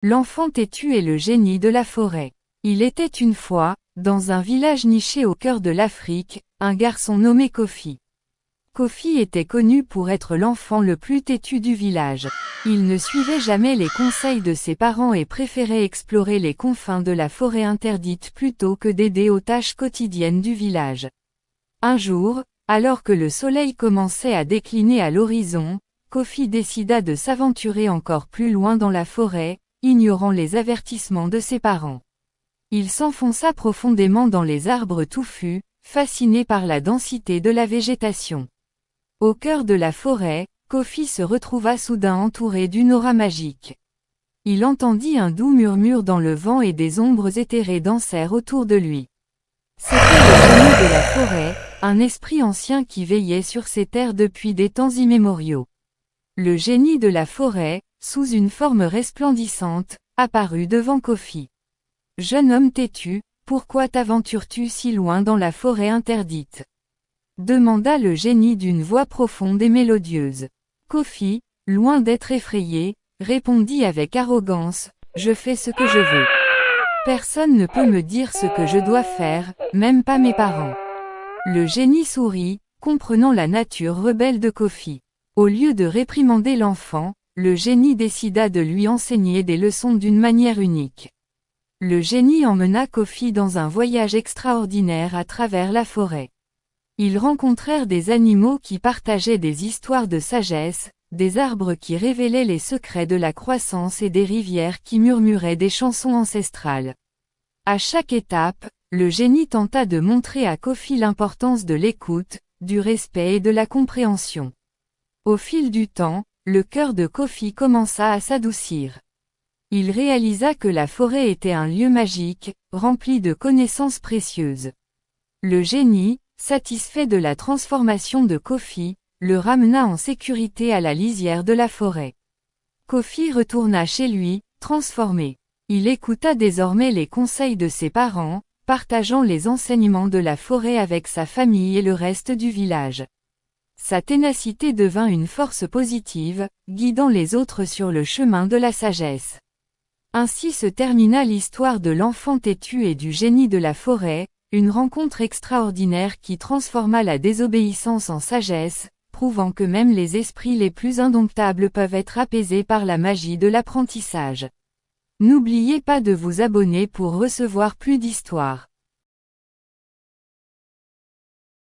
L'enfant têtu est le génie de la forêt. Il était une fois, dans un village niché au cœur de l'Afrique, un garçon nommé Kofi. Kofi était connu pour être l'enfant le plus têtu du village. Il ne suivait jamais les conseils de ses parents et préférait explorer les confins de la forêt interdite plutôt que d'aider aux tâches quotidiennes du village. Un jour, alors que le soleil commençait à décliner à l'horizon, Kofi décida de s'aventurer encore plus loin dans la forêt, ignorant les avertissements de ses parents. Il s'enfonça profondément dans les arbres touffus, fasciné par la densité de la végétation. Au cœur de la forêt, Kofi se retrouva soudain entouré d'une aura magique. Il entendit un doux murmure dans le vent et des ombres éthérées dansèrent autour de lui. C'était le génie de la forêt, un esprit ancien qui veillait sur ces terres depuis des temps immémoriaux. Le génie de la forêt, sous une forme resplendissante, apparut devant Kofi. « Jeune homme têtu, pourquoi t'aventures-tu si loin dans la forêt interdite ?» demanda le génie d'une voix profonde et mélodieuse. Kofi, loin d'être effrayé, répondit avec arrogance, « Je fais ce que je veux. Personne ne peut me dire ce que je dois faire, même pas mes parents. » Le génie sourit, comprenant la nature rebelle de Kofi. Au lieu de réprimander l'enfant, le génie décida de lui enseigner des leçons d'une manière unique. Le génie emmena Kofi dans un voyage extraordinaire à travers la forêt. Ils rencontrèrent des animaux qui partageaient des histoires de sagesse, des arbres qui révélaient les secrets de la croissance et des rivières qui murmuraient des chansons ancestrales. À chaque étape, le génie tenta de montrer à Kofi l'importance de l'écoute, du respect et de la compréhension. Au fil du temps, le cœur de Kofi commença à s'adoucir. Il réalisa que la forêt était un lieu magique, rempli de connaissances précieuses. Le génie, satisfait de la transformation de Kofi, le ramena en sécurité à la lisière de la forêt. Kofi retourna chez lui, transformé. Il écouta désormais les conseils de ses parents, partageant les enseignements de la forêt avec sa famille et le reste du village. Sa ténacité devint une force positive, guidant les autres sur le chemin de la sagesse. Ainsi se termina l'histoire de l'enfant têtu et du génie de la forêt, une rencontre extraordinaire qui transforma la désobéissance en sagesse, prouvant que même les esprits les plus indomptables peuvent être apaisés par la magie de l'apprentissage. N'oubliez pas de vous abonner pour recevoir plus d'histoires.